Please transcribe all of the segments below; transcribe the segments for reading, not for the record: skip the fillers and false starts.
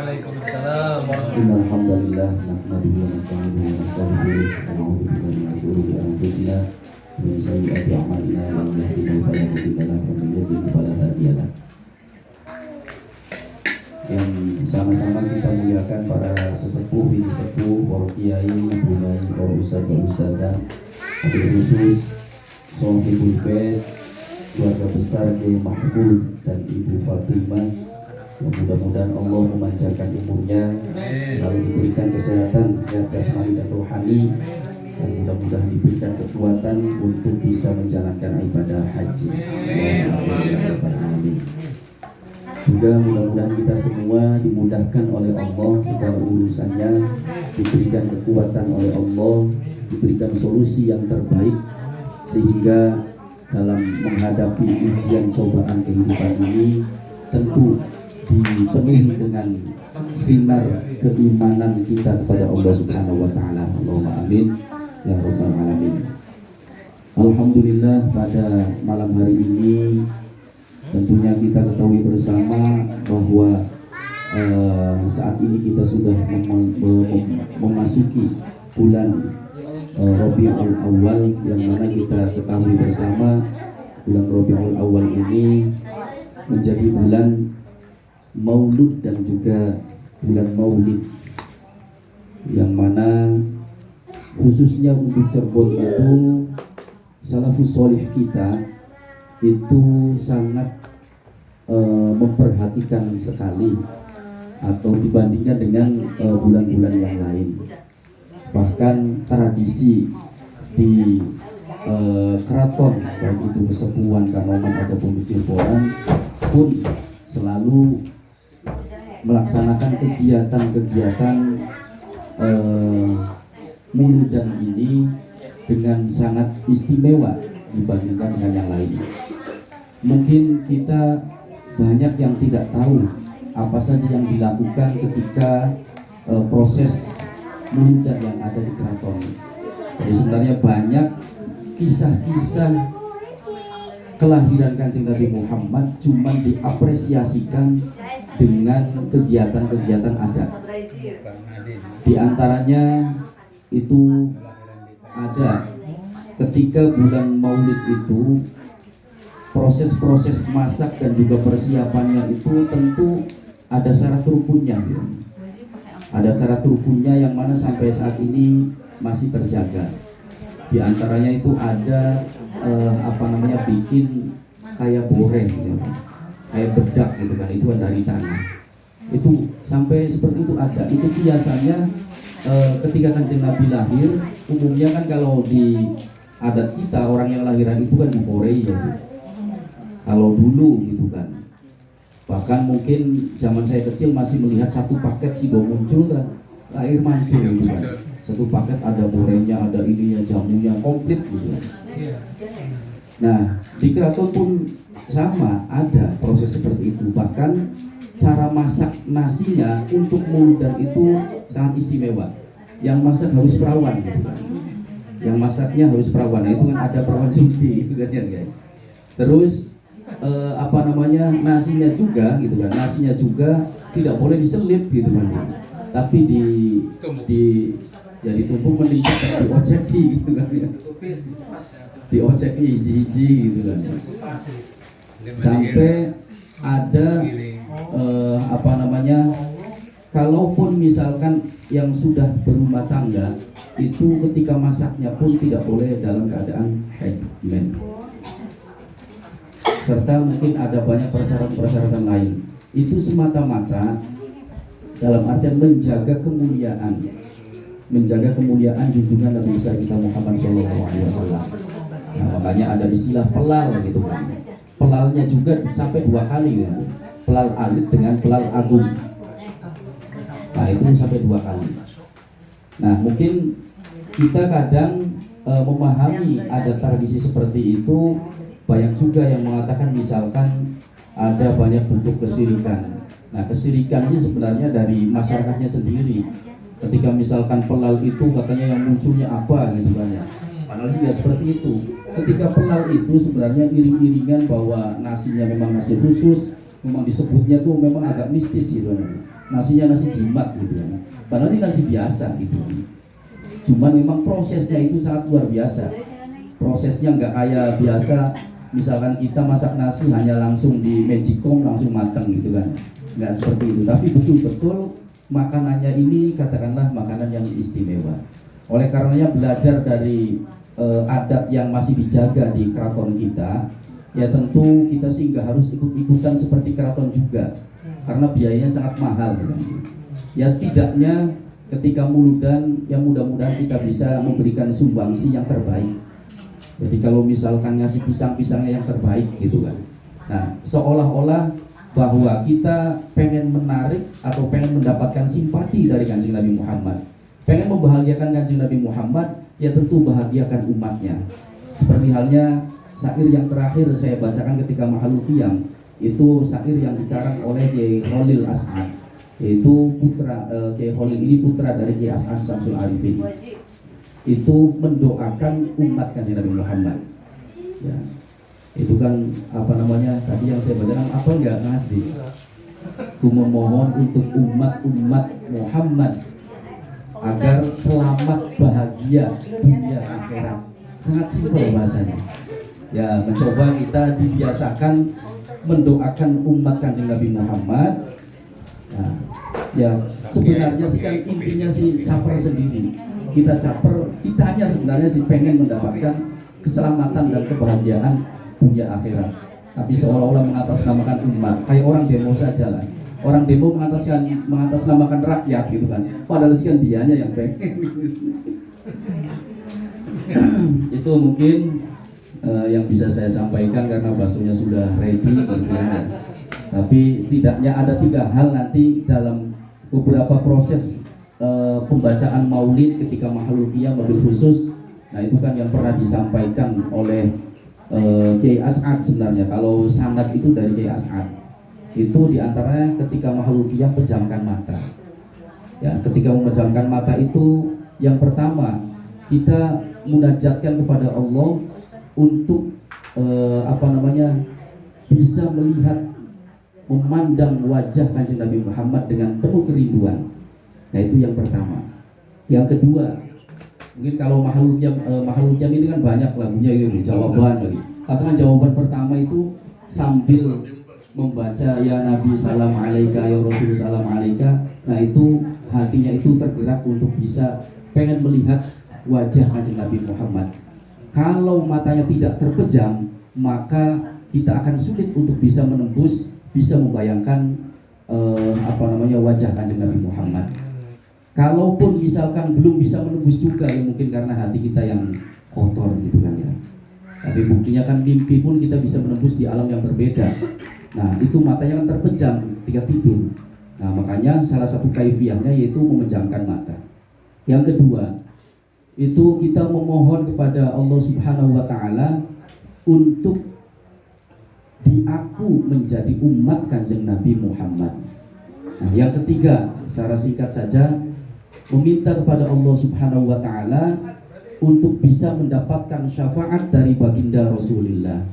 Waalaikumsalam warahmatullahi Innal hamdalillah nahmaduhu wa nasta'inuhu wa nastaghfiruh wa na'udzu billahi min shururi anfusina wa min sayyiati a'malina man yahdihillahu fala mudilla lahu wa man yudlil fala hadiya lahu. Yang sama-sama kita muliakan para sesepuh, bini sepuh, para kiai, bunai, para ustadzah, wabil khusus Sohibul Bait, keluarga besar Kiai Mahfud dan Ibu Fatimah. Mudah-mudahan Allah memanjangkan umurnya, lalu diberikan kesehatan, sehat jasmani dan rohani, dan mudah-mudahan diberikan kekuatan untuk bisa menjalankan ibadah haji. Juga mudah-mudahan kita semua dimudahkan oleh Allah segala urusannya, diberikan kekuatan oleh Allah, diberikan solusi yang terbaik, sehingga dalam menghadapi ujian cobaan kehidupan ini tentu dipenuhi dengan sinar keimanan kita kepada Allah Subhanahu wa taala. Allahumma amin ya rabbal alamin. Alhamdulillah, pada malam hari ini tentunya kita ketahui bersama bahwa saat ini kita sudah memasuki bulan Rabiul Awal, yang mana kita ketahui bersama bulan Rabiul Awal ini menjadi bulan Maulud dan juga bulan Maulid, yang mana khususnya untuk Cirebon itu salafus sholih kita itu sangat memperhatikan sekali atau dibandingkan dengan bulan-bulan yang lain. Bahkan tradisi di keraton, baik itu Kesepuhan, Kanoman ataupun Cirebon pun selalu melaksanakan kegiatan-kegiatan muludan ini dengan sangat istimewa dibandingkan dengan yang lain. Mungkin kita banyak yang tidak tahu apa saja yang dilakukan ketika proses muludan yang ada di keraton. Jadi sebenarnya banyak kisah-kisah kelahiran Kanjeng Nabi Muhammad cuman diapresiasikan dengan kegiatan-kegiatan adat. Di antaranya itu ada ketika bulan Maulid itu proses-proses masak dan juga persiapannya itu tentu ada syarat rukunnya. Ada syarat rukunnya yang mana sampai saat ini masih terjaga. Di antaranya itu ada bikin kayak boreh ya, kayak bedak gitu kan, itu kan dari tanah. Itu sampai seperti itu ada. Itu biasanya ketika Kanjeng Nabi lahir, umumnya kan kalau di adat kita orang yang lahiran itu kan diboreh ya. Kalau dulu gitu kan. Bahkan mungkin zaman saya kecil masih melihat satu paket sido muncul kan, lahir mancur gitu kan. Satu paket ada borehnya, ada ininya, jamunya, komplit gitu. Nah, di keraton pun sama, ada proses seperti itu. Bahkan cara masak nasinya untuk muludan itu sangat istimewa. Yang masak harus perawan gitu kan. Yang masaknya harus perawan. Nah, itu kan ada perawan suci gitu kan ya, guys. Terus nasinya juga gitu kan. Nasinya juga tidak boleh diselip gitu kan. Tapi ditumpuk meningkat dioceki gitu kan ya. Dioceki hiji-hiji gitu kan. Sampai ada kalaupun misalkan yang sudah berumah tangga itu ketika masaknya pun tidak boleh dalam keadaan haid. Serta mungkin ada banyak persyaratan-persyaratan lain. Itu semata-mata dalam artian menjaga kemuliaan junjungan Nabi besar kita Muhammad SAW. Nah, makanya ada istilah pelal gitu kan. Pelalnya juga sampai 2 kali gitu. Pelal alit dengan pelal agung. Nah, itu sampai 2 kali. Nah, mungkin kita kadang memahami ada tradisi seperti itu. Banyak juga yang mengatakan misalkan ada banyak bentuk kesyirikan. Nah, kesyirikan ini sebenarnya dari masyarakatnya sendiri. Ketika misalkan pelal itu katanya yang munculnya apa gitu kan ya. Padahal tidak seperti itu. Ketika pelal itu sebenarnya iring-iringan bahwa nasinya memang nasi khusus, memang disebutnya tuh memang agak mistis gitu. Nasinya nasi jimat gitu ya. Padahal sih nasi biasa gitu. Cuman memang prosesnya itu sangat luar biasa. Prosesnya nggak kayak biasa, misalkan kita masak nasi hanya langsung di magicom langsung matang gitu kan. Nggak seperti itu, tapi betul-betul makanannya ini katakanlah makanan yang istimewa. Oleh karenanya belajar dari adat yang masih dijaga di keraton kita, ya tentu kita sih nggak harus ikut-ikutan seperti keraton juga, karena biayanya sangat mahal gitu. Ya setidaknya ketika muludan, ya mudah-mudahan kita bisa memberikan sumbangsi yang terbaik. Jadi kalau misalkan ngasih pisang-pisangnya yang terbaik gitu kan. Nah, seolah-olah bahwa kita pengen menarik atau pengen mendapatkan simpati dari Kanjeng Nabi Muhammad, pengen membahagiakan Kanjeng Nabi Muhammad, ya tentu bahagiakan umatnya. Seperti halnya syair yang terakhir saya bacakan ketika Mahalul Qiyam, itu syair yang dikarang oleh Kiai Khalil As'ad, yaitu putra Kiai Khalil ini putra dari Kiai As'ad Syamsul Arifin. Itu mendoakan umat Kanjeng Nabi Muhammad. Ya. Itu kan apa namanya tadi yang saya bacakan apa enggak Nasdi? Ku memohon untuk umat-umat Muhammad agar selamat bahagia dunia akhirat. Sangat simpel bahasanya. Ya, mencoba kita dibiasakan mendoakan umat Kanjeng Nabi Muhammad. Nah, ya sebenarnya sih kan intinya sih caper sendiri. Kita caper, kita hanya sebenarnya sih pengen mendapatkan keselamatan dan kebahagiaan dunia akhirat. Tapi seolah-olah mengatasnamakan umat, kayak orang demo saja lah. Orang demo mengatasnamakan rakyat gitu kan. Padahal sih kan dianya yang pengen. Itu mungkin yang bisa saya sampaikan karena baksonya sudah ready gitu ya. Tapi setidaknya ada 3 hal nanti dalam beberapa proses pembacaan maulid ketika Mahalul Qiyam mobil khusus. Nah itu kan yang pernah disampaikan oleh Kiai As'ad sebenarnya. Kalau sanad itu dari Kiai As'ad. Itu diantaranya ketika Mahalul Qiyam pejamkan mata. Ya, ketika memejamkan mata itu yang pertama kita munajatkan kepada Allah untuk bisa melihat, memandang wajah Kanjeng Nabi Muhammad dengan penuh kerinduan. Nah itu yang pertama. Yang kedua, mungkin kalau Mahalul Qiyam ini kan banyak lagunya gitu, jawaban lagi. Katakan jawaban pertama itu sambil membaca ya Nabi salam alaika, ya Rasul salam alaika. Nah itu hatinya itu tergerak untuk bisa pengen melihat wajah Kanjeng Nabi Muhammad. Kalau matanya tidak terpejam, maka kita akan sulit untuk bisa menembus, bisa membayangkan wajah Kanjeng Nabi Muhammad. Kalaupun misalkan belum bisa menembus juga, ya mungkin karena hati kita yang kotor gitu kan ya. Tapi buktinya kan mimpi pun kita bisa menembus di alam yang berbeda. Nah itu matanya kan terpejam ketika tidur. Nah makanya salah satu kaifiyahnya yaitu memejamkan mata. Yang kedua, itu kita memohon kepada Allah Subhanahu wa Ta'ala untuk diaku menjadi umat Kanjeng Nabi Muhammad. Nah, yang ketiga, secara singkat saja, meminta kepada Allah Subhanahu wa Ta'ala untuk bisa mendapatkan syafaat dari baginda Rasulullah.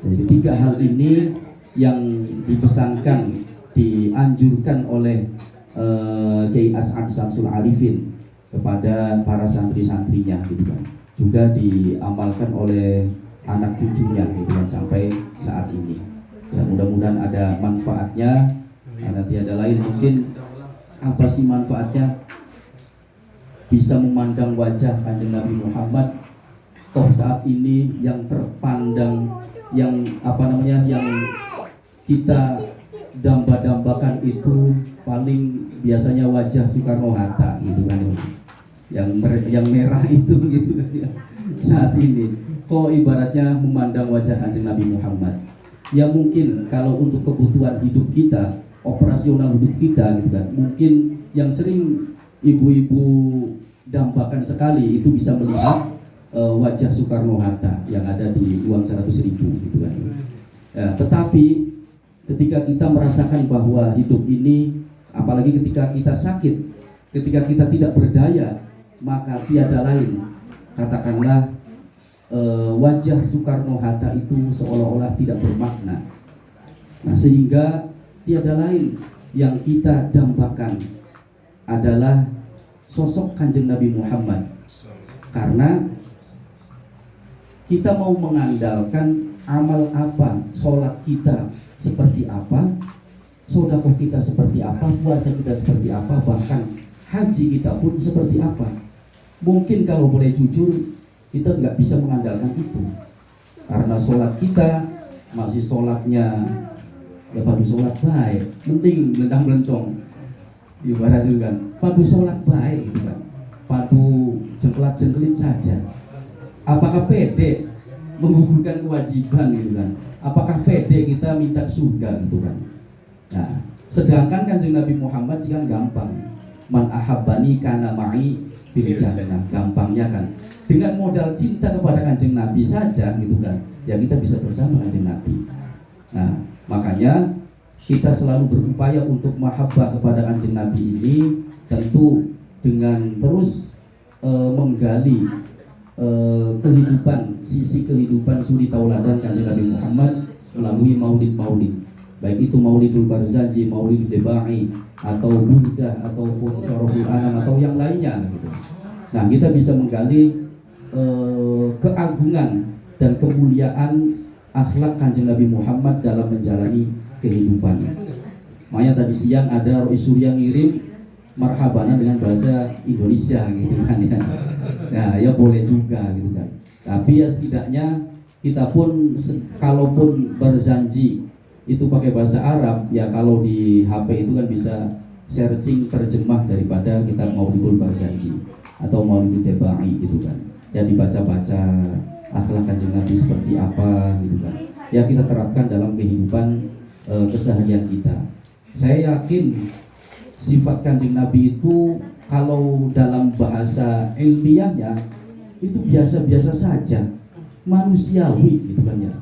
Jadi 3 hal ini yang dipesankan, dianjurkan oleh Kiai As'ad Syamsul Arifin kepada para santri-santrinya gitu kan. Juga diamalkan oleh anak cucunya gitu kan sampai saat ini. Ya mudah-mudahan ada manfaatnya. Nah, nanti ada lain mungkin apa sih manfaatnya? Bisa memandang wajah Kanjeng Nabi Muhammad. Toh saat ini yang terpandang, yang yang kita damba-dambakan itu paling biasanya wajah Soekarno-Hatta gitu kan, yang merah itu gitu kan ya. Saat ini kok ibaratnya memandang wajah Kanjeng Nabi Muhammad. Ya mungkin kalau untuk kebutuhan hidup kita, operasional hidup kita gitu kan, mungkin yang sering ibu-ibu dambakan sekali itu bisa melihat wajah Soekarno-Hatta yang ada di uang 100.000 gitu kan. Ya, tetapi ketika kita merasakan bahwa hidup ini, apalagi ketika kita sakit, ketika kita tidak berdaya, maka tiada lain, katakanlah wajah Soekarno-Hatta itu seolah-olah tidak bermakna. Nah, sehingga tiada lain yang kita dambakan adalah sosok Kanjeng Nabi Muhammad. Karena kita mau mengandalkan amal apa, sholat kita seperti apa, sedekah kita seperti apa, puasa kita seperti apa, bahkan haji kita pun seperti apa. Mungkin kalau boleh jujur, kita nggak bisa mengandalkan itu. Karena sholat kita masih sholatnya ya padu sholat baik, mending melentang-melentong ibarat itu kan, padu sholat baik gitu kan, padu jengkelat-jengkelit saja. Apakah pede menggugurkan kewajiban gitu kan? Apakah pede kita minta surga gitu kan? Nah, sedangkan Kanjeng Nabi Muhammad sih kan gampang. Man ahabbani kana ma'i fil jannah. Gampangnya kan. Dengan modal cinta kepada Kanjeng Nabi saja gitu kan, ya kita bisa bersama Kanjeng Nabi. Nah, makanya kita selalu berupaya untuk mahabbah kepada Kanjeng Nabi ini, tentu dengan terus menggali kehidupan, sisi kehidupan suri tauladan Kanjeng Nabi Muhammad melalui maulid-maulid, baik itu maulidul Barzanji, maulidul Debai, atau burdah, ataupun syarahul anam, atau yang lainnya gitu. Nah, kita bisa menggali keagungan dan kemuliaan akhlak Kanjeng Nabi Muhammad dalam menjalani kehidupannya. Makanya tadi siang ada Roy Surya ngirim marhabana dengan bahasa Indonesia gitu kan ya. Nah, ya boleh juga gitu kan. Tapi ya setidaknya kita pun kalaupun berjanji itu pakai bahasa Arab, ya kalau di HP itu kan bisa searching terjemah daripada kita Maulidul Barzanji atau Maulidul Debai gitu kan. Ya dibaca-baca akhlak Kanjeng Nabi seperti apa gitu kan. Ya kita terapkan dalam kehidupan keseharian kita. Saya yakin sifat Kanjeng Nabi itu kalau dalam bahasa ilmiahnya itu biasa-biasa saja, manusiawi gitu kan ya.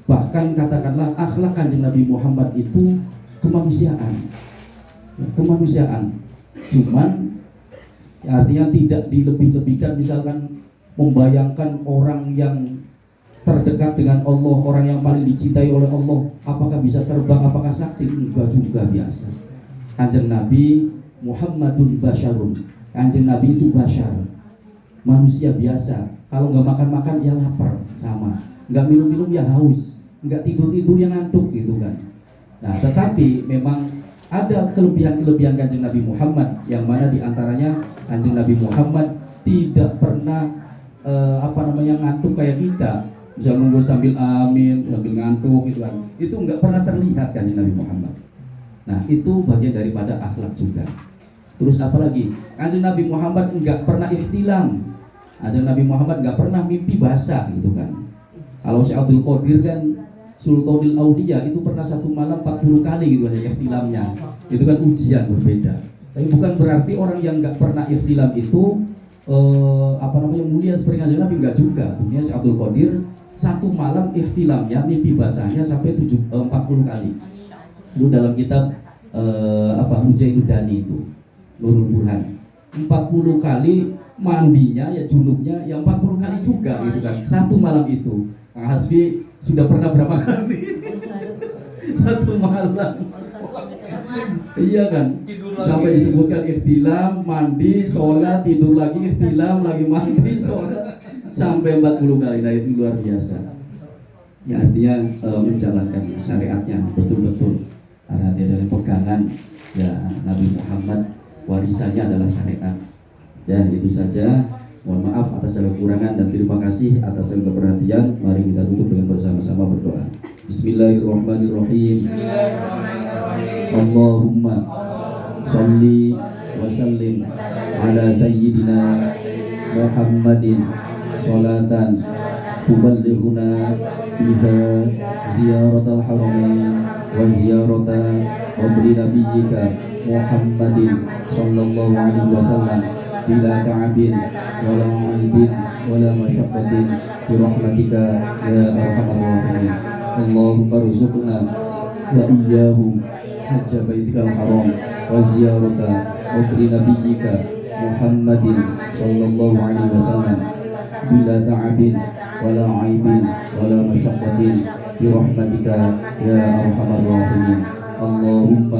Bahkan katakanlah akhlak Kanjeng Nabi Muhammad itu kemanusiaan, ya, kemanusiaan. Cuman artinya tidak dilebih-lebihkan, misalkan membayangkan orang yang terdekat dengan Allah, orang yang paling dicintai oleh Allah, apakah bisa terbang, apakah sakti? Enggak juga, biasa. Kanjeng Nabi Muhammadun basyarun. Kanjeng Nabi itu basyar, manusia biasa. Kalau nggak makan-makan ya lapar, sama. Nggak minum-minum ya haus. Nggak tidur-tidur ya ngantuk gitu kan. Nah, tetapi memang ada kelebihan-kelebihan Kanjeng Nabi Muhammad, yang mana diantaranya Kanjeng Nabi Muhammad tidak pernah ngantuk kayak kita, bisa nunggu sambil amin, sambil ngantuk gitu kan. Itu nggak pernah terlihat Kanjeng Nabi Muhammad. Nah, itu bagian daripada akhlak juga. Terus apa lagi? Kanjeng Nabi Muhammad nggak pernah ihtilam. Kanjeng Nabi Muhammad nggak pernah mimpi basah gitu kan. Kalau Syekh Abdul Qadir kan Sultanul Auliya itu pernah satu malam 40 kali gitu aja ihtilamnya. Itu kan ujian berbeda. Tapi bukan berarti orang yang nggak pernah ihtilam itu mulia seperti Kanjeng Nabi, enggak juga. Dunia Syekh Abdul Qadir satu malam ihtilamnya, mimpi basahnya sampai 40 kali. Itu dalam kitab Hujairud Dani itu, Nurul Burhan. 40 kali mandinya ya junubnya ya 40 kali juga gitu kan. Satu malam itu. Kang Hasbi sudah pernah berapa kali? Satu malam. Iya kan, sampai disebutkan ihtilam, mandi, sholat, tidur lagi, ihtilam, lagi mandi, sholat, sampai 40 kali. Nah, itu luar biasa. Ya, artinya menjalankan syariatnya betul-betul, karena dia dari pegangan ya Nabi Muhammad, warisannya adalah syariat. Dan itu saja. Mohon maaf atas segala kekurangan dan terima kasih atas segala perhatian. Mari kita tutup dengan bersama-sama berdoa. Bismillahirrahmanirrahim. Allahumma sholli wa sallim ala sayyidina Muhammadin sholatan tuballighuna biha ziyaratal haramain wa ziyarata qabri nabiyyika Muhammadin sallallahu alaihi wasallam bila ta'abin wala mu'ibin wala masyaqqatin birahmatika ya arhamar rahimin. Allahumma rzuqna wa iyyahum hajja baitikal haram wa ziyarata qabri nabiyyika Muhammadin sallallahu alaihi wasallam bila ta'abin wala aibin wala masyaqqatin برحمتك يا أرحم الراحمين. اللهم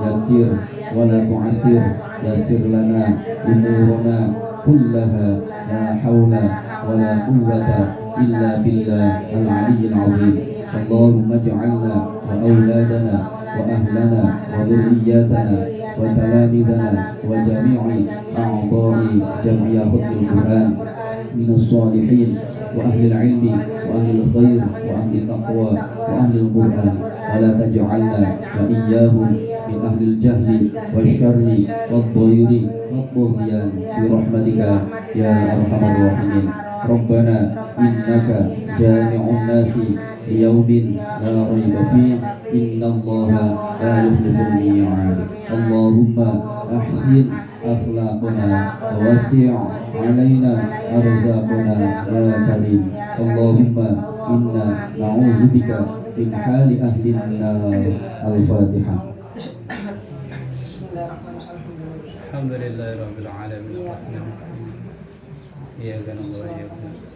يسر ولا تعسر، يسر لنا أمورنا كلها، لا حول ولا قوة إلا بالله العلي العظيم. اللهم اجعلنا وأولادنا وأهلنا وذرياتنا وتلاميذنا وجميع أعضاء جمعية ختم القرآن من الصالحين وأهل العلم وأهل الخير وأهل التقوى وأهل القرآن، ولا تجعلنا وإياهم من أهل الجهل والشر والضير والطغيان برحمتك يا أرحم الراحمين. ربنا إنك جامع الناس ليوم لا ريب فيه، إن الله لا يخلف الميعاد. اللهم أحسن أخلاقنا ووسع علينا أرزاقنا يا كريم. اللهم إنا نعوذ بك من حال أهل النار. الفاتحة. الحمد لله رب العالمين الرحمن الرحيم إياك نعبد وإياك نستعين.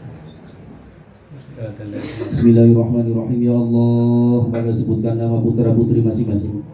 Bismillahirrahmanirrahim. Ya Allah, maka sebutkan nama putra putri masing-masing.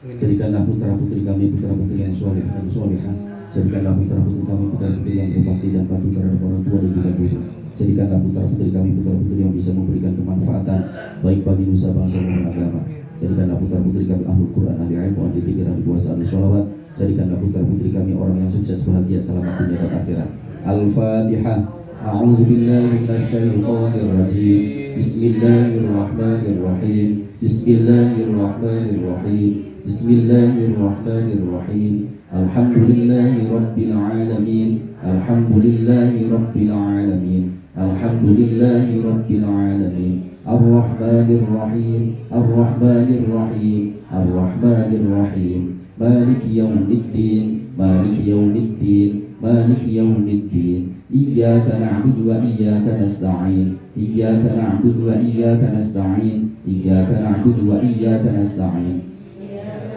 Jadikanlah putra putri kami putra putri yang soleh dan solehah. Jadikanlah putra putri kami putra putri yang berbakti dan patuh terhadap orang tua dan juga guru. Jadikanlah putra putri kami putra putri yang bisa memberikan kemanfaatan baik bagi nusa bangsa maupun agama. Jadikanlah putra putri kami ahlul Quran, ahli ilmu, ahli dzikir, ahli puasa, ahli sholawat. Jadikanlah putra putri kami orang yang sukses, bahagia, selamat dunia dan akhirat. Al-Fatihah. A'udzu billahi minasyaitonir rajim. Bismillahirrahmanirrahim. Bismillahirrahmanirrahim. Bismillahirrahmanirrahim. Alhamdulillahi rabbil alamin. Alhamdulillahi rabbil alamin. Alhamdulillahi rabbil alamin. Ar-Rahmanir Rahim. Ar-Rahmanir Rahim. Ar-Rahmanir Rahim. Maliki yaumiddin. Maliki yaumiddin. Maliki yaumiddin. Iyyaka na'budu wa iyyaka nasta'in. Iyyaka na'budu wa iyyaka nasta'in. Iyyaka na'budu wa iyyaka nasta'in.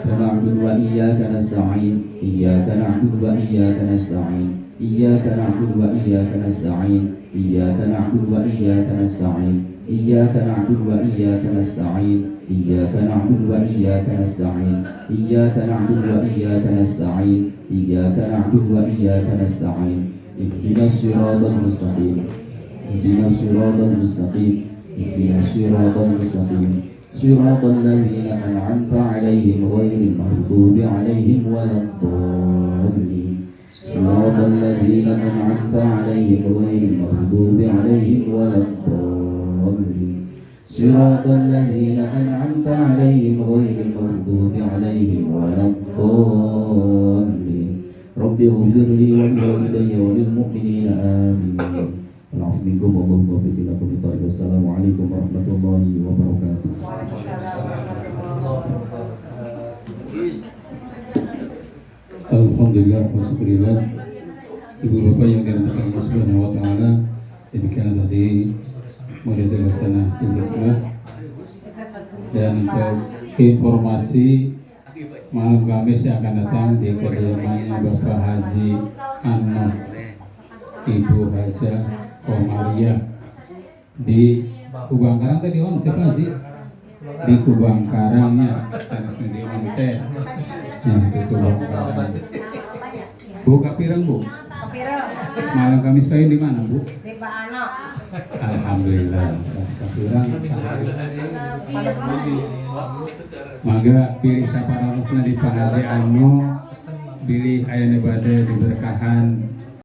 نعبد وإياك نستعين. إياك نعبد وإياك نستعين. إياك نعبد وإياك نستعين. إياك نعبد وإياك نستعين. إياك نعبد وإياك نستعين. إياك نعبد وإياك نستعين. إياك نعبد وإياك نستعين. إياك نعبد وإياك نستعين. اهدنا الصراط المستقيم. اهدنا الصراط المستقيم. اهدنا الصراط المستقيم. صراط الذين أنعمت عليهم غير المغضوب عليهم ولا الضالين. صراط الذين أنعمت عليهم غير المغضوب عليهم ولا الضالين. صراط الذين أنعمت عليهم غير المغضوب عليهم ولا الضالين. رب اغفر لي ولوالدي وللمؤمنين آمين. Alhamdulillah, Allahumma fiqina kumitari. Wassalamualaikum warahmatullahi wabarakatuh. Alhamdulillah, wasyukurillah. Ibu bapak yang dirahmati Allah Subhanahu wa taala, demikian tadi murid laksana hikmah. Dan untuk informasi malam Kamis yang akan datang di kediamannya Bapak Haji Anwar, Ibu Hajah Komaria di Kubang Karang. Tadi on siapa Haji? Di Kubang Karangnya di Once. Nah, di Kubang Karang. Bu Kapirang Bu. Malam Kamis pagi di mana Bu? Di Pak Ano. Alhamdulillah. Kapirang. Maka pilih saparosna di Pak Haji Ano, pilih ayana bade diberkahan